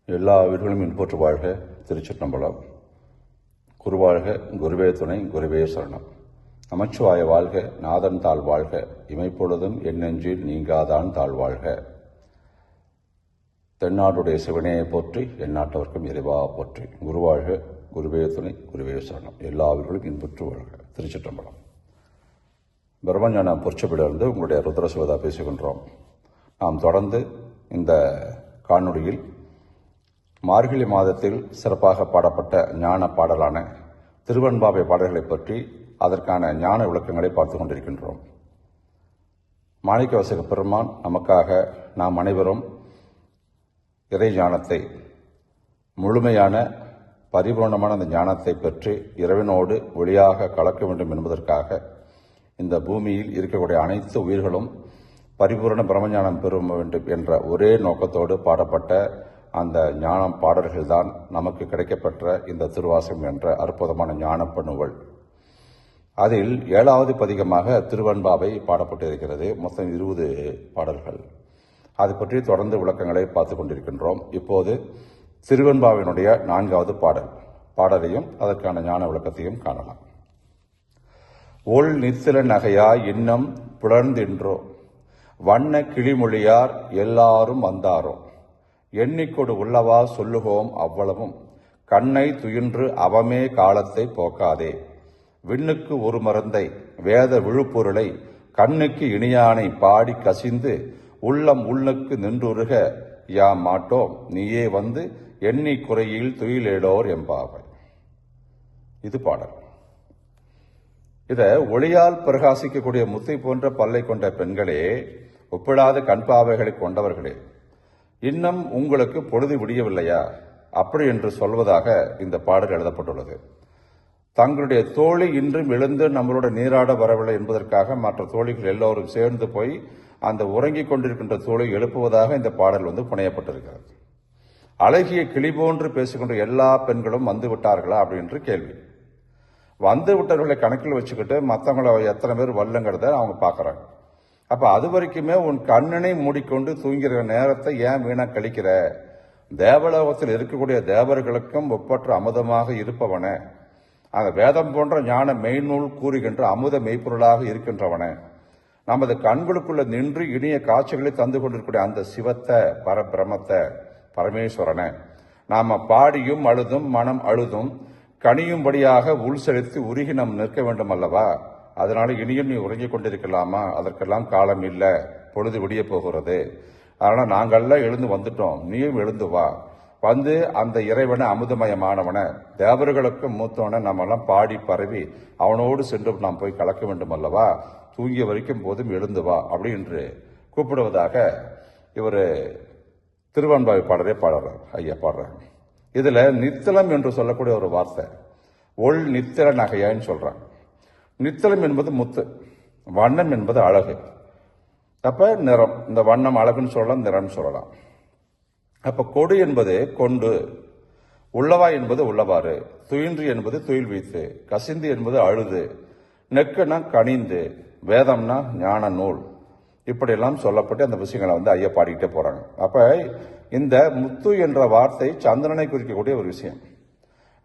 எல்லா உயிர்களும் இன்போற்று வாழ்க. திருச்சிற்றம்பலம். குருவாழ்க, குருவே துணை, குருவே சரணம். நமச்சிவாய வாழ்க, நாதன் தாழ் வாழ்க, இமைப்பொழுதும் எண்ணெஞ்சில் நீங்காதான் தாழ் வாழ்க. தென்னாட்டுடைய சிவனையை போற்றி, எந்நாட்டவர்க்கும் இறைவா போற்றி. குருவாழ்க, குருவே துணை, குருவே சரணம். எல்லா உயிர்களும் இன்புற்று வாழ்க. திருச்சிற்றம்பலம். பிரம்மஞான பொற்சபிலிருந்து உங்களுடைய ருத்ர சிவதா பேசுகின்றோம். நாம் தொடர்ந்து இந்த காணொளியில் மார்கழி மாதத்தில் சிறப்பாக பாடப்பட்ட ஞான பாடலான திருவெண்பாவை பாடல்களை பற்றி அதற்கான ஞான விளக்கங்களை பார்த்து கொண்டிருக்கின்றோம். மாணிக்கவாசக பெருமான் நமக்காக நாம் அனைவரும் இறை ஞானத்தை, முழுமையான பரிபூர்ணமான அந்த ஞானத்தை பெற்று இறைவனோடு ஒளியாக கலக்க வேண்டும் என்பதற்காக இந்த பூமியில் இருக்கக்கூடிய அனைத்து உயிர்களும் பரிபூர்ண பிரம்மஞானம் பெற வேண்டும் என்ற ஒரே நோக்கத்தோடு பாடப்பட்ட அந்த ஞானம் பாடல்கள்தான் நமக்கு கிடைக்கப்பெற்ற இந்த திருவாசகம் என்ற அற்புதமான ஞானப்ப நூல். அதில் 7வது பதிகமாக திருவெண்பாவை பாடப்பட்டிருக்கிறது. மொத்தம் 20 பாடல்கள். அது பற்றி தொடர்ந்து விளக்கங்களை பார்த்து கொண்டிருக்கின்றோம். இப்போது திருவெண்பாவினுடைய 4வது பாடலையும் அதற்கான ஞான விளக்கத்தையும் காணலாம். ஒள் நித்தில நகையா இன்னம் புலர்ந்தின்றோ, வண்ண கிளிமொழியார் எல்லாரும் வந்தாரோ, எண்ணிக்கொடு உள்ளவா சொல்லுகோம் அவ்வளவும், கண்ணை துயின்று அவமே காலத்தை போக்காதே, விண்ணுக்கு ஒரு மருந்தை வேத விழுப்பொருளை கண்ணுக்கு இனியானை பாடி கசிந்து உள்ளம் உள்ளுக்கு நின்றுருக யாம் மாட்டோம், நீயே வந்து எண்ணி குறையில் துயிலேடோர் எம்பாவை. இது பாடல். இத ஒளியால் பிரகாசிக்கக்கூடிய முத்தை போன்ற பல்லை கொண்ட பெண்களே, ஒப்பிடாத கண்பாவைகளை கொண்டவர்களே, இன்னும் உங்களுக்கு பொழுது விடியவில்லையா அப்படி என்று சொல்வதாக இந்த பாடல் எழுதப்பட்டுள்ளது. தங்களுடைய தோழி இன்றும் எழுந்து நம்மளோட நீராட வரவில்லை என்பதற்காக மற்ற தோழிகள் எல்லோரும் சேர்ந்து போய் அந்த உறங்கிக் கொண்டிருக்கின்ற தோழி எழுப்புவதாக இந்த பாடல் புனையப்பட்டிருக்கிறது. அழகிய கிளி போன்று பேசுகின்ற எல்லா பெண்களும் வந்து விட்டார்களா அப்படின்ற கேள்வி. வந்து விட்டவர்களை கணக்கில் வச்சுக்கிட்டு மற்றவங்களை எத்தனை பேர் வரலங்கிறத அவங்க பார்க்குறாங்க. அப்ப அது வரைக்குமே உன் கண்ணனை மூடிக்கொண்டு தூங்குகிற நேரத்தை ஏன் வீணா கழிக்கிற? தேவலோகத்தில் இருக்கக்கூடிய தேவர்களுக்கும் ஒப்பற்ற அமுதமாக இருப்பவன, அந்த வேதம் போன்ற ஞான மெய்நூல் கூறுகின்ற அமுத மெய்ப்பொருளாக இருக்கின்றவன, நமது கண்களுக்குள்ள நின்று இனிய காட்சிகளை தந்து கொண்டிருக்கூடிய அந்த சிவத்தை, பரபிரமத்தை, பரமேஸ்வரனை நாம பாடியும் அழுதும் மனம் அழுதும் கனியும்படியாக உள் செலுத்தி உருகி நாம் நிற்க வேண்டும் அல்லவா? அதனால இனியும் நீ உறங்கிக் கொண்டிருக்கலாமா? அதற்கெல்லாம் காலம் இல்லை, பொழுது விடிய போகிறது. அதனால நாங்கள்லாம் எழுந்து வந்துட்டோம், நீயும் எழுந்து வா, வந்து அந்த இறைவனை அமுதமயமானவனை, தேவர்களுக்கும் மூத்தவனை நம்மெல்லாம் பாடி பரவி அவனோடு சென்று நாம் போய் கலக்க வேண்டும் அல்லவா? தூங்கிய வரைக்கும் போதும் எழுந்து வா அப்படி என்று கூப்பிடுவதாக இவர் திருவெண்பாவை பாடலே பாடுறாங்க. இதுல நித்தலம் என்று சொல்லக்கூடிய ஒரு வார்த்தை, ஒள் நித்தில நகையான்னு சொல்றாங்க. நித்தலம் என்பது முத்து, வண்ணம் என்பது அழகு. அப்ப நிறம், இந்த வண்ணம் அழகுன்னு சொல்லலாம், நிறம் சொல்லலாம். அப்ப கொடு என்பது கொண்டு, உள்ளவா என்பது உள்ளவாறு, துயின்று என்பது துயில் வைத்து, கசிந்து என்பது அழுது, நெக்குனா கனிந்து, வேதம்னா ஞான நூல், இப்படியெல்லாம் சொல்லப்பட்டு அந்த விஷயங்களை ஐயா பாடிக்கிட்டே போறாங்க. அப்ப இந்த முத்து என்ற வார்த்தை சந்திரனை குறிக்கக்கூடிய ஒரு விஷயம்.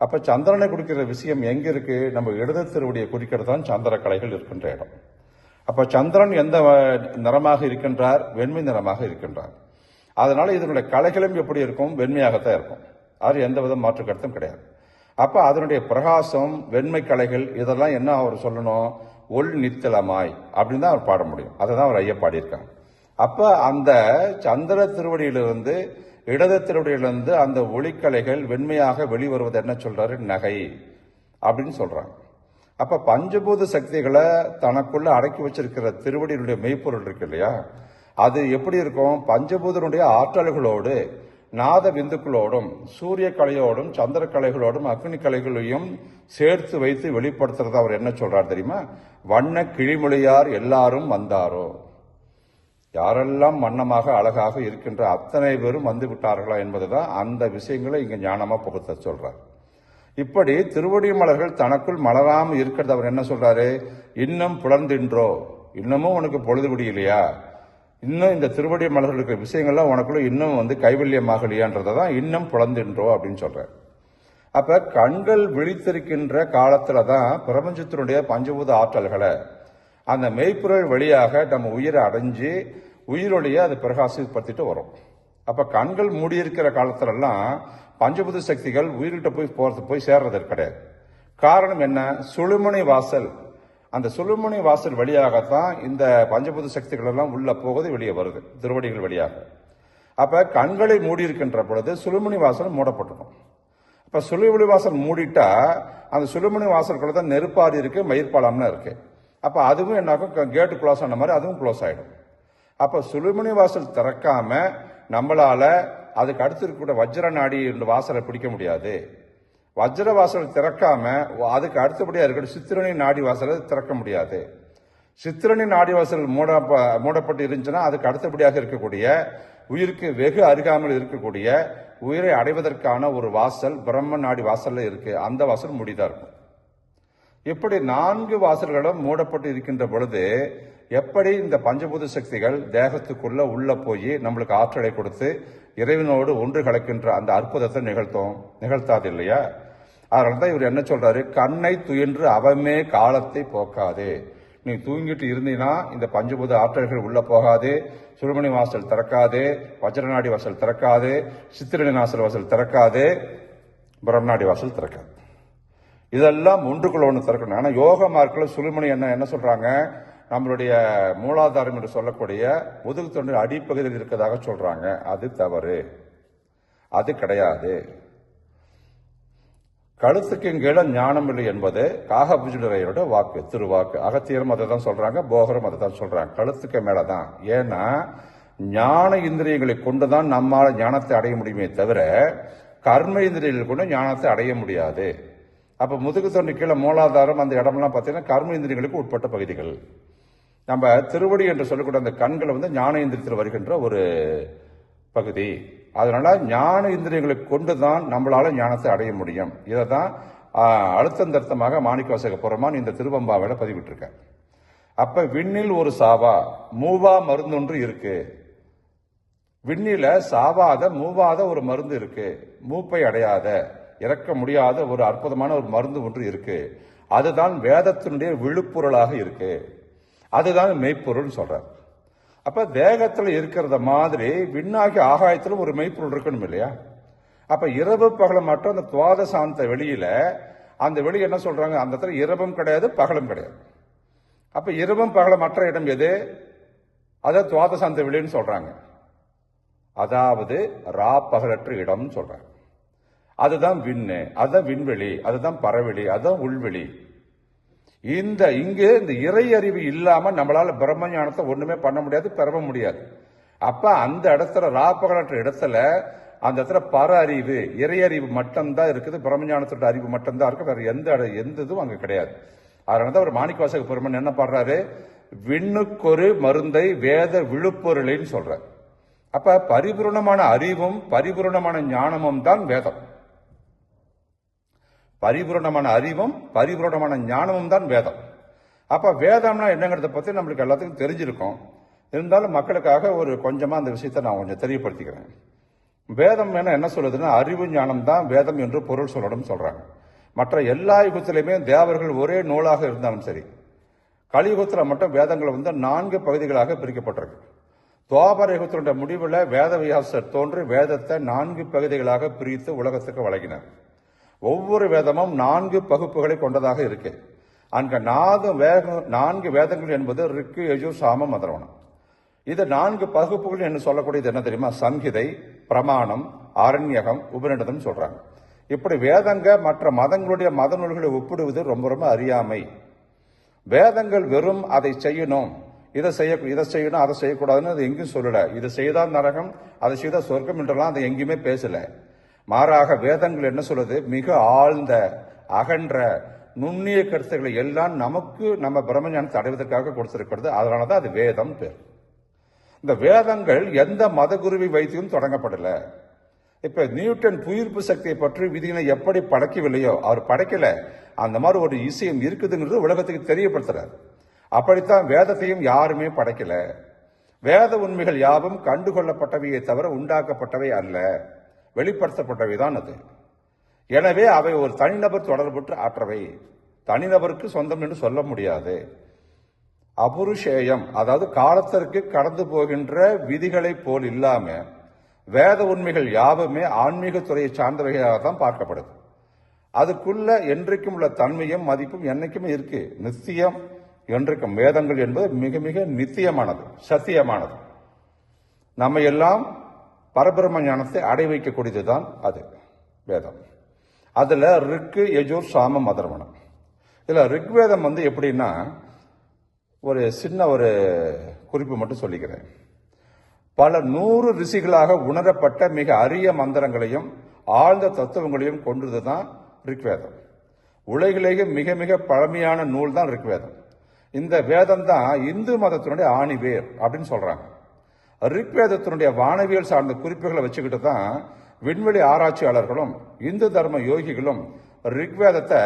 அப்ப சந்திரனை குறிக்கிற விஷயம் எங்க இருக்கு? நம்ம இடது திருவடியை குறிக்கிறது தான் சந்திர கலைகள் இருக்கின்ற இடம். அப்ப சந்திரன் எந்த நிறமாக இருக்கின்றார்? வெண்மை நிறமாக இருக்கின்றார். அதனால இதனுடைய கலைகளும் எப்படி இருக்கும்? வெண்மையாகத்தான் இருக்கும். அது எந்த வித மாற்று கருத்தும் கிடையாது. அப்ப அதனுடைய பிரகாசம், வெண்மை கலைகள், இதெல்லாம் என்ன அவர் சொல்லணும்? ஒள் நித்திலமாய் அப்படின்னு தான் அவர் பாட முடியும். அதை தான் அவர் ஐயா பாடியிருக்காங்க. அப்ப அந்த சந்திர திருவடியிலிருந்து, இடது திருவடியிலிருந்து அந்த ஒளிக்கலைகள் வெண்மையாக வெளிவருவது என்ன சொல்றாரு? நகை அப்படின்னு சொல்றாங்க. அப்ப பஞ்சபூத சக்திகளை தனக்குள்ள அடக்கி வச்சிருக்கிற திருவடியினுடைய மெய்ப்பொருள் இருக்கு இல்லையா, அது எப்படி இருக்கும்? பஞ்சபூதனுடைய ஆற்றல்களோடு, நாத விந்துக்களோடும், சூரிய கலையோடும், சந்திர கலைகளோடும், அக்னி கலைகளையும் சேர்த்து வைத்து வெளிப்படுத்துறத அவர் என்ன சொல்றார் தெரியுமா? வண்ண கிளிமொழியார் எல்லாரும் வந்தாரோ, யாரெல்லாம் வண்ணமாக அழகாக இருக்கின்ற அத்தனை பேரும் வந்து விட்டார்களா என்பதுதான் அந்த விஷயங்களை இங்க ஞானமா புகுத்த சொல்றார். இப்படி திருவடி மலர்கள் தனக்குள் மலராம இருக்கிறது அவர் என்ன சொல்றாரு? இன்னும் புலர்ந்தின்றோ, இன்னமும் உனக்கு பொழுது விடியலையா? இன்னும் இந்த திருவடி மலர்கள் இருக்கிற விஷயங்கள்லாம் உனக்குள்ள இன்னும் கைவல்யமாகலையான்றதை தான் இன்னும் புலந்துன்றோம் அப்படின்னு சொல்றார். அப்ப கண்கள் விழித்திருக்கின்ற காலத்துல தான் பிரபஞ்சத்தினுடைய பஞ்சபூத ஆற்றல்களை அந்த மெய்ப்பொருள் வழியாக நம்ம உயிரை அடைஞ்சு உயிரொலியை அது பிரகாசப்படுத்திட்டு வரும். அப்ப கண்கள் மூடியிருக்கிற காலத்துலலாம் பஞ்சபூத சக்திகள் உயிர்கிட்ட போய் சேர்றது கிடையாது. காரணம் என்ன? சுழுமுனை வாசல். அந்த சுழுமுனை வாசல் வழியாகத்தான் இந்த பஞ்சபூத சக்திகள் எல்லாம் உள்ள போகுது, வெளியே வருது திருவடிகள் வழியாக. அப்ப கண்களை மூடியிருக்கின்ற பொழுது சுழுமுனை வாசல் மூடப்பட்டிருக்கும். அப்ப சுழுமுனை வாசல் மூடிட்டா அந்த சுழுமுனை வாசல்குள்ள தான் நெருப்பாடி இருக்கு, மயிர்பாலம்னு இருக்கு. அப்ப அதுவும் என்னாகும், கேட்டு க்ளோஸ் ஆன மாதிரி அதுவும் க்ளோஸ் ஆயிடும். அப்ப சுழுமுனை வாசல் திறக்காம நம்மளால அதுக்கு அடுத்து இருக்கக்கூடிய வஜ்ர நாடி வாசலை பிடிக்க முடியாது. வஜ்ர வாசல் திறக்காம அதுக்கு அடுத்தபடியா இருக்கிற சித்திரணி நாடி வாசலை திறக்க முடியாது. சித்திரணி நாடி வாசல் மூடப்பட்டு இருந்துச்சுன்னா அதுக்கு அடுத்தபடியாக இருக்கக்கூடிய உயிருக்கு வெகு அருகாமல் இருக்கக்கூடிய உயிரை அடைவதற்கான ஒரு வாசல் பிரம்ம நாடி வாசல்ல இருக்கு. அந்த வாசல் முடிதான் இருக்கும். இப்படி 4 வாசல்களும் மூடப்பட்டு இருக்கின்ற பொழுது எப்படி இந்த பஞ்சபூத சக்திகள் தேகத்துக்குள்ள உள்ள போய் நம்மளுக்கு ஆற்றலை கொடுத்து இறைவனோடு ஒன்று கலக்கின்ற அந்த அற்புதத்தை நிகழ்த்தாது இல்லையா? அதனாலதான் இவர் என்ன சொல்றாரு, கண்ணை துயின்று அவமே காலத்தை போக்காதே. நீ தூங்கிட்டு இருந்தீங்கன்னா இந்த பஞ்சபூத ஆற்றல்கள் உள்ள போகாது, சுழுமணி வாசல் திறக்காது, வஜ்ரநாடி வாசல் திறக்காது, சித்திரணி நாசல் வாசல் திறக்காது, பிரம்மநாடி வாசல் திறக்காது. இதெல்லாம் ஒன்றுக்குள்ள ஒன்று திறக்கணும். ஆனா யோக மார்க்கில் சுழுமணி என்ன சொல்றாங்க, நம்மளுடைய மூலாதாரம் என்று சொல்லக்கூடிய முதுகு தொண்டு அடிப்பகுதியில் இருக்கிறதாக சொல்றாங்க. அது தவறு, அது கிடையாது. கழுத்துக்கு கீழே ஞானம் இல்லை என்பது காகபுஜுடரையோட வாக்கு, திருவாக்கு. அகத்தியரும் அதை தான் சொல்றாங்க, போகரும் அதை தான் சொல்றாங்க. கழுத்துக்கு மேலதான். ஏன்னா ஞான இந்திரியங்களை கொண்டுதான் நம்மால ஞானத்தை அடைய முடியுமே தவிர கர்ம இந்திரியங்களை கொண்டு ஞானத்தை அடைய முடியாது. அப்ப முதுகு தொண்டு கீழே மூலாதாரம் அந்த இடம்லாம் பார்த்தீங்கன்னா கர்ம இந்திரியங்களுக்கு உட்பட்ட பகுதிகள். நம்ம திருவடி என்று சொல்லக்கூடிய அந்த கண்களை ஞான இந்திரியத்தில் வருகின்ற ஒரு பகுதி. அதனால ஞான இந்திரியங்களை கொண்டுதான் நம்மளால ஞானத்தை அடைய முடியும். இதை தான் அழுத்தம் திருத்தமாக மாணிக்கவாசக பெருமான் இந்த திருவம்பாவில பதிவிட்டிருக்க. அப்ப விண்ணில் ஒரு சாவா மூவா மருந்து ஒன்று இருக்கு. விண்ணில சாவாத மூவாத ஒரு மருந்து இருக்கு. மூப்பை அடையாத இறக்க முடியாத ஒரு அற்புதமான ஒரு மருந்து ஒன்று இருக்கு. அதுதான் வேதத்தினுடைய விழுப்பொருளாக இருக்கு. அதுதான் மெய்ப்பொருள் சொல்றார். அப்ப தேகத்துல இருக்கிறத மாதிரி விண்ணாகி ஆகாயத்திலும் ஒரு மெய்ப்பொருள் இருக்கணும் இல்லையா? அப்ப இரவு பகலம் மட்டும் அந்த துவாதசாந்த வெளியில அந்த வெளி என்ன சொல்றாங்க, அந்த இடத்துல இரவும் கிடையாது பகலும் கிடையாது. அப்ப இரவும் பகலம் மற்ற இடம் எது? அத துவாதசாந்த வெளின்னு சொல்றாங்க. அதாவது ரா பகலற்ற இடம் சொல்றாங்க. அதுதான் விண்ணு, அதுதான் விண்வெளி, அதுதான் பறவெளி, அதுதான் உள்வெளி. இங்கு இந்த இறை அறிவு இல்லாம நம்மளால பிரம்ம ஞானத்தை ஒண்ணுமே பண்ண முடியாது, பெற முடியாது. அப்ப அந்த இடத்துல ராப்பகலற்ற இடத்துல அந்த இடத்துல பர அறிவு இறை அறிவு மட்டும்தான் இருக்குது, பிரம்ம ஞானத்தோட அறிவு மட்டும்தான் இருக்கு, வேற எந்த இதுவும் அங்க கிடையாது. அதனாலதான் ஒரு மாணிக்கவாசக பெருமான் என்ன பாடுறாரு, விண்ணுக்கொரு மருந்தை வேத விழுப்பொருளின்னு சொல்ற. அப்ப பரிபூர்ணமான அறிவும் பரிபூர்ணமான ஞானமும் தான் வேதம். பரிபூர்ணமான அறிவும் பரிபூர்ணமான ஞானமும் தான் வேதம். அப்ப வேதம்னா என்னங்கிறத பத்தி நம்மளுக்கு எல்லாத்துக்கும் தெரிஞ்சிருக்கும். இருந்தாலும் மக்களுக்காக ஒரு கொஞ்சமா அந்த விஷயத்தை நான் கொஞ்சம் தெரியப்படுத்திக்கிறேன். வேதம் என்ன சொல்லுதுன்னா, அறிவு ஞானம் தான் வேதம் என்று பொருள் சொல்லணும் சொல்றாங்க. மற்ற எல்லா யுகத்திலுமே தேவர்கள் ஒரே நூலாக இருந்தாலும் சரி, கலியுகத்துல மட்டும் வேதங்கள் 4 பகுதிகளாக பிரிக்கப்பட்டிருக்கு. துவாபர யுகத்தினுடைய முடிவுல வேத வியாசர் தோன்றி வேதத்தை 4 பகுதிகளாக பிரித்து உலகத்துக்கு வழங்கினார். ஒவ்வொரு வேதமும் 4 பகுப்புகளை கொண்டதாக இருக்கு. அங்க 4 வேதங்கள் என்பது ரிக்கு, யஜுர், சாமம், அதர்வணம். இது 4 பகுப்புகள் என்று சொல்லக்கூடியது என்ன தெரியுமா? சம்ஹிதை, பிரமாணம், ஆரண்யகம், உபநிடதம் சொல்றாங்க. இப்படி வேதங்க மற்ற மதங்களுடைய மத நூல்களை ஒப்பிடுவது ரொம்ப ரொம்ப அறியாமை. வேதங்கள் வெறும் அதை செய்யணும், இதை செய்யணும், அதை செய்யக்கூடாதுன்னு அது எங்கேயும் சொல்லல. இது செய்தால் நரகம், அதை செய்தால் சொர்க்கம் என்றெல்லாம் அதை எங்கேயுமே பேசல. மாறாக வேதங்கள் என்ன சொல்லுது, மிக ஆழ்ந்த அகன்ற நுண்ணிய கருத்துக்களை எல்லாம் நமக்கு நம்ம பிரம்மஞானத்தை அடைவதற்காக கொடுத்திருக்கிறது. அதனாலதான் அது வேதம் பேர். இந்த வேதங்கள் எந்த மத குருவை வைத்தியும் தொடங்கப்படல. இப்ப நியூட்டன் புயிர்ப்பு சக்தியை பற்றி விதியினை எப்படி படைக்கவில்லையோ, அவர் படைக்கல, அந்த மாதிரி ஒரு விஷயம் இருக்குதுங்கிறது உலகத்துக்கு தெரியப்படுத்துறார். அப்படித்தான் வேதத்தையும் யாருமே படைக்கல. வேத உண்மைகள் யாவும் கண்டுகொள்ளப்பட்டவையை தவிர உண்டாக்கப்பட்டவை அல்ல, வெளிப்படுத்தப்பட்டவைதான் அது. எனவே அவை ஒரு தனிநபர் தொடர்புற்று ஆற்றவை, தனிநபருக்கு சொந்தம் என்று சொல்ல முடியாது. அபுருஷேயம், அதாவது காலத்திற்கு கடந்து போகின்ற விதிகளை போல் இல்லாம வேத உண்மைகள் யாவுமே ஆன்மீக துறையை சார்ந்தவையாக தான் பார்க்கப்படுது. அதுக்குள்ள என்றைக்கும் உள்ள தன்மையும் மதிப்பும் என்னைக்குமே இருக்கு, நித்தியம் என்றைக்கும். வேதங்கள் என்பது மிக மிக நித்தியமானது, சத்தியமானது. நம்ம எல்லாம் பரபிரம்ம ஞானத்தை அடை வைக்கக்கூடியதுதான் அது வேதம். அதுல ரிக்கு, யஜூர், சாமம், அதர்வணம். இதுல ரிக்வேதம் எப்படின்னா, ஒரு சின்ன ஒரு குறிப்பு மட்டும் சொல்லிக்கிறேன். பல 100 ரிஷிகளாக உணரப்பட்ட மிக அரிய மந்திரங்களையும் ஆழ்ந்த தத்துவங்களையும் கொண்டதுதான் ரிக்வேதம். உலகிலேயே மிக மிக பழமையான நூல் தான் ரிக்வேதம். இந்த வேதம் தான் இந்து மதத்தினுடைய ஆணிவேர் அப்படின்னு சொல்றாங்க. ரிக்வேதத்தினுடைய வானவியல் சார்ந்த குறிப்புகளை வச்சுக்கிட்டு தான் விண்வெளி ஆராய்ச்சியாளர்களும் இந்து தர்ம யோகிகளும் ரிக்வேதத்தை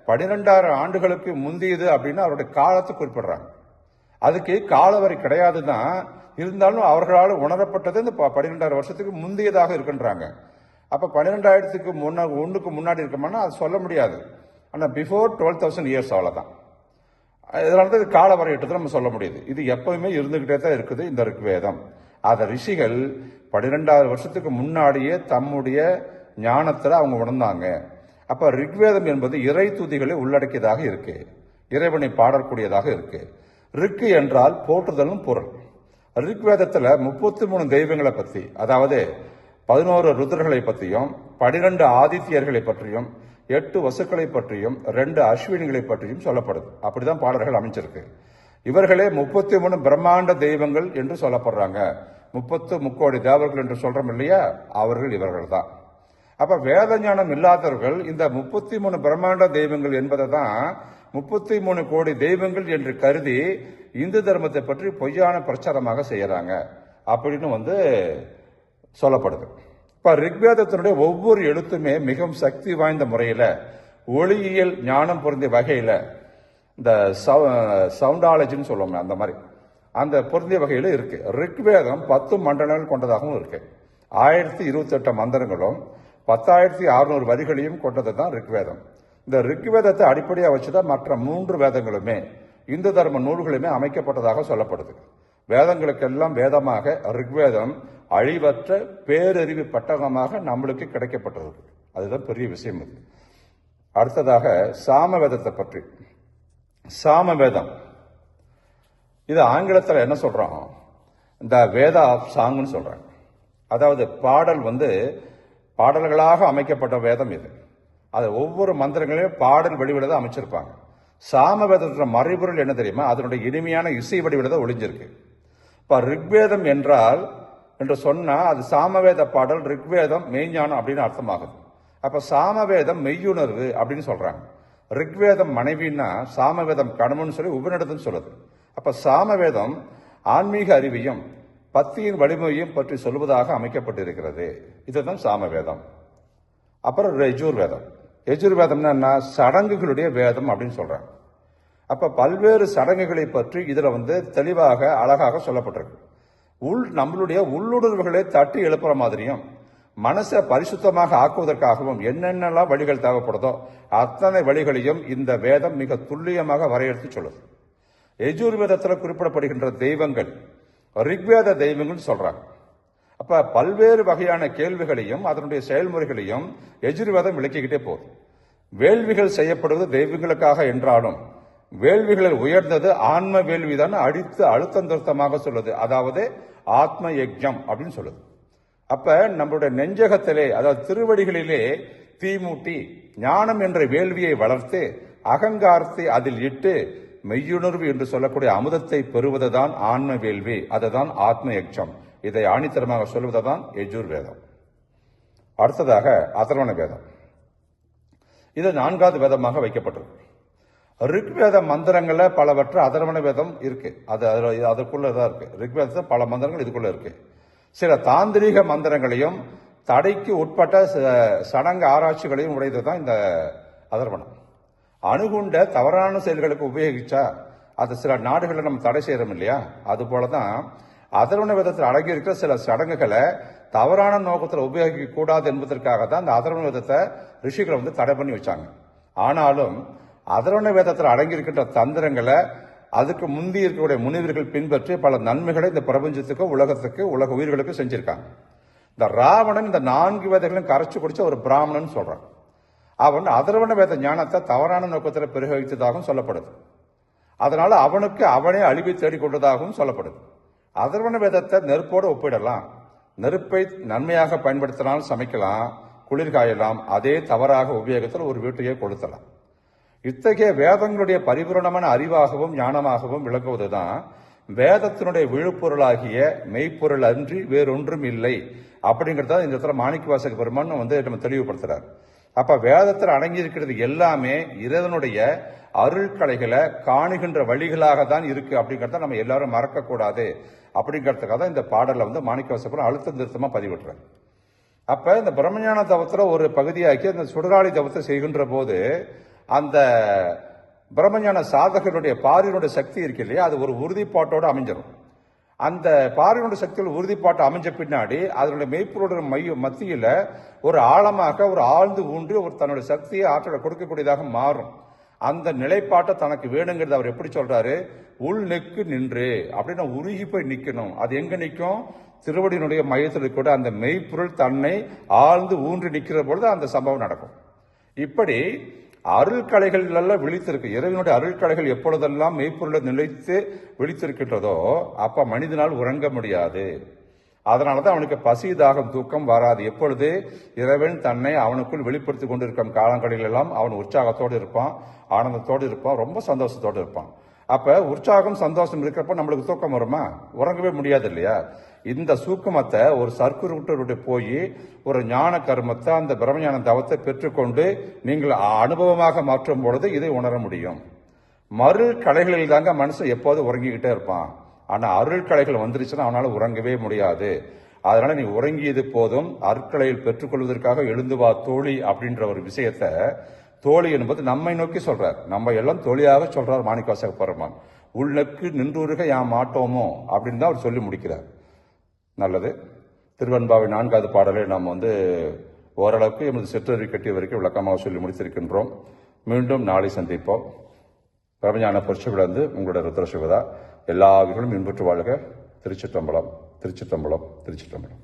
12,000 ஆண்டுகளுக்கு முந்தியது அப்படின்னு அவருடைய காலத்தை குறிப்பிடுறாங்க. அதுக்கு காலவரை கிடையாது தான், இருந்தாலும் அவர்களால் உணரப்பட்டது இந்த 12,000 வருஷத்துக்கு முந்தியதாக இருக்கின்றாங்க. அப்ப 12,000க்கு ஒன்றுக்கு முன்னாடி இருக்கோம்னா அது சொல்ல முடியாது. ஆனால் பிஃபோர் 12,000 இயர்ஸ் அவ்வளோதான். இதனால தான் கால வரையட்டத்தை நம்ம சொல்ல முடியுது. இது எப்பவுமே இருந்துகிட்டே தான் இருக்குது இந்த ரிக்வேதம். அத ரிஷிகள் 12,000 வருஷத்துக்கு முன்னாடியே தம்முடைய ஞானத்துல அவங்க உணர்ந்தாங்க. அப்ப ரிக்வேதம் என்பது இறை துதிகளை உள்ளடக்கியதாக இருக்கு, இறைவனை பாடக்கூடியதாக இருக்கு. ரிக்கு என்றால் போற்றுதலும் பொருள். ரிக்வேதத்துல 33 தெய்வங்களை பத்தி, அதாவது 11 ருத்ரர்களை பற்றியும் 12 ஆதித்யர்களை பற்றியும் 8 வசுக்களை பற்றியும் 2 அஸ்வினிகளை பற்றியும் சொல்லப்படுது. அப்படிதான் பாடல்கள் அமைஞ்சிருக்கு. இவர்களே 33 பிரம்மாண்ட தெய்வங்கள் என்று சொல்லப்படுறாங்க. 33 தேவர்கள் என்று சொல்றோம் இல்லையா, அவர்கள் இவர்கள் தான். அப்ப வேத ஞானம் இல்லாதவர்கள் இந்த 33 பிரம்மாண்ட தெய்வங்கள் என்பதை தான் 33 கோடி தெய்வங்கள் என்று கருதி இந்து தர்மத்தை பற்றி பொய்யான பிரச்சாரமாக செய்யறாங்க அப்படின்னு சொல்லப்படுது. இப்ப ரிக்வேதத்தினுடைய ஒவ்வொரு எழுத்துமே மிகவும் சக்தி வாய்ந்த முறையில ஒளியியல் ஞானம் பொருந்திய வகையில, இந்த சவுண்டாலஜின்னு சொல்லுவோம், அந்த மாதிரி அந்த பொருந்திய வகையில இருக்கு. ரிக்வேதம் 10 மண்டலங்கள் கொண்டதாகவும் இருக்கு. 1028 மந்திரங்களும் 10,600 வரிகளையும் கொண்டது தான் ரிக்வேதம். இந்த ரிக்வேதத்தை அடிப்படையாக வச்சுதான் மற்ற 3 வேதங்களுமே இந்து தர்ம நூல்களுமே அமைக்கப்பட்டதாக சொல்லப்படுது. வேதங்களுக்கெல்லாம் வேதமாக ரிக்வேதம் அழிவற்ற பேரறிவு பட்டகமாக நம்மளுக்கு கிடைக்கப்பட்டது. அதுதான் பெரிய விஷயம். இது அடுத்ததாக சாமவேதத்தை பற்றி. சாமவேதம் இது ஆங்கிலத்தில் என்ன சொல்றோம், இந்த வேத ஆஃப் சாங்னு சொல்றாங்க. அதாவது பாடல் பாடல்களாக அமைக்கப்பட்ட வேதம் இது. அது ஒவ்வொரு மந்திரங்களையும் பாடல் வடிவில தான் அமைச்சிருப்பாங்க. சாமவேதத்தோட மறைபொருள் என்ன தெரியுமா, அதனுடைய இனிமையான இசை வடிவில தான் ஒளிஞ்சிருக்கு. இப்ப ரிக்வேதம் என்றால் என்று சொன்னா அது சாமவேத பாடல், ரிக்வேதம் மெய்ஞானம் அப்படின்னு அர்த்தமாகுது. அப்ப சாமவேதம் மெய்யுணர்வு அப்படின்னு சொல்றாங்க. ரிக்வேதம் மனைவின்னா சாமவேதம் கணவன் சொல்லி உபநிடதம் சொல்லுது. அப்ப சாமவேதம் ஆன்மீக அறிவையும் பக்தியின் வலிமையும் பற்றி சொல்வதாக அமைக்கப்பட்டிருக்கிறது. இதுதான் சாமவேதம். அப்புறம் யஜுர்வேதம். யஜுர்வேதம்னா என்ன, சடங்குகளுடைய வேதம் அப்படின்னு சொல்றாங்க. அப்ப பல்வேறு சடங்குகளை பற்றி இதுல தெளிவாக அழகாக சொல்லப்பட்டிருக்கு. நம்மளுடைய உள்ளுணர்வுகளை தட்டி எழுப்புற மாதிரியும் மனசை பரிசுத்தமாக ஆக்குவதற்காகவும் என்னென்னலாம் வழிகள் தேவைப்படுதோ அத்தனை வழிகளையும் இந்த வேதம் மிக துல்லியமாக வரையறுத்து சொல்லுது. யஜுர்வேதத்தில் குறிப்பிடப்படுகின்ற தெய்வங்கள் ரிக்வேத தெய்வங்கள் சொல்றாங்க. அப்ப பல்வேறு வகையான கேள்விகளையும் அதனுடைய செயல்முறைகளையும் யஜுர்வேதம் விளக்கிக்கிட்டே போகுது. வேள்விகள் செய்யப்படுவது தெய்வங்களுக்காக என்றாலும் வேள்விகளில் உயர்ந்தது ஆன்ம வேள்விதான் அடித்து அழுத்தம் திருத்தமாக சொல்லுது. அதாவது ஆத்ம யஜ்ஞம் அப்படின்னு சொல்லுது. அப்ப நம்மளுடைய நெஞ்சகத்திலே, அதாவது திருவடிகளிலே தீமூட்டி ஞானம் என்ற வேள்வியை வளர்த்து அகங்காரத்தை அதில் இட்டு மெய்யுணர்வு என்று சொல்லக்கூடிய அமுதத்தை பெறுவதுதான் ஆன்ம வேள்வி, அதுதான் ஆத்ம யஜ்ஞம். இதை ஆணித்தரமாக சொல்வதுதான் யஜுர்வேதம். அடுத்ததாக அதர்வண வேதம். இது 4வது வேதமாக வைக்கப்பட்டிருக்கு. ரிக்வேத மந்திரங்கள்ல பலவற்ற அதர்வண வேதம் இருக்கு. அதுக்குள்ளதான் இருக்கு. ரிக்வேதத்துல பல மந்திரங்கள் இதுக்குள்ள இருக்கு. சில தாந்திரீக மந்திரங்களையும் தடைக்கு உட்பட்ட சடங்கு ஆராய்ச்சிகளையும் உடையதுதான் இந்த அதர்வணம். அணுகுண்ட தவறான செயல்களுக்கு உபயோகிச்சா அது சில நாடுகளை நம்ம தடை செய்யறோம் இல்லையா, அது போலதான் அதர்வண வேதத்தில் அடங்கி இருக்கிற சில சடங்குகளை தவறான நோக்கத்தில் உபயோகிக்க கூடாது என்பதற்காக தான் அந்த அதர்வண வேதத்தை ரிஷிகளை வந்து தடை பண்ணி வச்சாங்க. ஆனாலும் அதர்வண வேதத்தில் அடங்கி இருக்கின்ற தந்திரங்களை அதுக்கு முந்தி இருக்கக்கூடிய முனிவர்கள் பின்பற்றி பல நன்மைகளை இந்த பிரபஞ்சத்துக்கு, உலகத்துக்கு, உலக உயிர்களுக்கு செஞ்சிருக்காங்க. இந்த ராவணன் இந்த 4 வேதங்களையும் கரைச்சு குடிச்ச ஒரு பிராமணன் சொல்றான். அவன் அதர்வண வேத ஞானத்தை தவறான நோக்கத்தில் பிரயோகித்ததாகவும் சொல்லப்படுது. அதனால அவனுக்கு அவனே அழிவை தேடிக்கொண்டதாகவும் சொல்லப்படுது. அதர்வண வேதத்தை நெருப்போடு ஒப்பிடலாம். நெருப்பை நன்மையாக பயன்படுத்தினால் சமைக்கலாம், குளிர்காயலாம். அதே தவறாக உபயோகத்தில் ஒரு வீட்டையே கொளுத்தலாம். இத்தகைய வேதங்களுடைய பரிபூரணமான அறிவாகவும் ஞானமாகவும் விளங்குவதுதான் வேதத்தினுடைய விழுப்பொருளாகிய மெய்ப்பொருள் அன்றி வேறொன்றும் இல்லை அப்படிங்கிறத இந்த இடத்துல மாணிக்கவாசக பெருமான் வந்து நம்ம தெளிவுபடுத்துறார். அப்ப வேதத்தில் அடங்கி இருக்கிறது எல்லாமே இறைவனுடைய அருள்கலைகளை காணுகின்ற வழிகளாக தான் இருக்கு அப்படிங்கிறத நம்ம எல்லாரும் மறக்க கூடாது அப்படிங்கிறதுக்காக தான் இந்த பாடலை வந்து மாணிக்கவாசகர் அழுத்த நிறுத்தமா பதிவிட்டுறாங்க. அப்ப இந்த பிரம்மஞான தவத்துல ஒரு பகுதியாக்கி அந்த சுடராளி தவத்தை செய்கின்ற போது அந்த பிரம்மஞான சாதகருடைய பாரினுடைய சக்தி இருக்கு இல்லையா, அது ஒரு உறுதிப்பாட்டோடு அமைஞ்சிடும். அந்த பாரினுடைய சக்தியில் உறுதிப்பாட்டு அமைஞ்ச பின்னாடி அதனுடைய மெய்ப்பொருளுடைய மத்தியில ஒரு ஆழமாக ஒரு ஆழ்ந்து ஊன்றி ஒரு தன்னுடைய சக்தியை ஆற்றலை கொடுக்கக்கூடியதாக மாறும். அந்த நிலைப்பாட்டை தனக்கு வேணுங்கிறது அவர் எப்படி சொல்றாரு, உள் நெக்கு நின்று அப்படின்னு உருகி போய் நிக்கணும். அது எங்க நிற்கும், திருவடியினுடைய மையத்தில் கூட அந்த மெய்ப்பொருள் தன்னை ஆழ்ந்து ஊன்றி நிற்கிற பொழுது அந்த சம்பவம் நடக்கும். இப்படி அருள்கலைகள் எல்லாம் விழித்திருக்கு. இறைவனுடைய அருள்கலைகள் எப்பொழுதெல்லாம் மெய்ப்பொருளை நிலைத்து விழித்திருக்கின்றதோ அப்ப மனிதனால் உறங்க முடியாது. அதனாலதான் அவனுக்கு பசி, தாகம், தூக்கம் வராது. எப்பொழுது இறைவன் தன்னை அவனுக்குள் வெளிப்படுத்திக் கொண்டிருக்கும் காலங்களில் எல்லாம் அவன் உற்சாகத்தோடு இருப்பான், ஆனந்தத்தோடு இருப்பான், ரொம்ப சந்தோஷத்தோடு இருப்பான். அப்ப உற்சாகம் சந்தோஷம் இருக்கிறப்ப நம்மளுக்கு தூக்கம் வருமா? உறங்கவே முடியாது இல்லையா? இந்த சூக்குமத்தை ஒரு சர்க்குருட்டருடைய போய் ஒரு ஞான கர்மத்தை அந்த பிரம்மஞான தவத்தை பெற்றுக்கொண்டு நீங்கள் அனுபவமாக மாற்றும் பொழுது இதை உணர முடியும். மருள் கலைகளில் தாங்க மனுஷன் எப்போது உறங்கிக்கிட்டே இருப்பான். ஆனா அருள் கலைகள் வந்துருச்சுன்னா அவனால உறங்கவே முடியாது. அதனால நீ உறங்கியது போதும், அருட்கலையில் பெற்றுக்கொள்வதற்காக எழுந்து வா தோழி அப்படின்ற ஒரு விஷயத்த, தோழி என்பது நம்மை நோக்கி சொல்றார். நம்ம எல்லாம் தோழியாக சொல்றார் மாணிக்கவாசக பெருமான். உள்நெக்கு நின்றுருக யாம் மாட்டோமோ அப்படின்னு தான் அவர் சொல்லி முடிக்கிறார். நல்லது. திருவெண்பாவை 4வது பாடலை நாம் வந்து ஓரளவுக்கு எமது சிற்றறி கட்டிய வரைக்கும் விளக்கமாக சொல்லி முடித்திருக்கின்றோம். மீண்டும் நாளை சந்திப்போம். பிரம்மஞான பொற்சுவிலிருந்து உங்களுடைய ருத்ரசிவதா. எல்லா வீர்களும் இன்புற்று வாழ்க. திருச்சிற்றம்பலம், திருச்சிற்றம்பலம், திருச்சிற்றம்பலம்.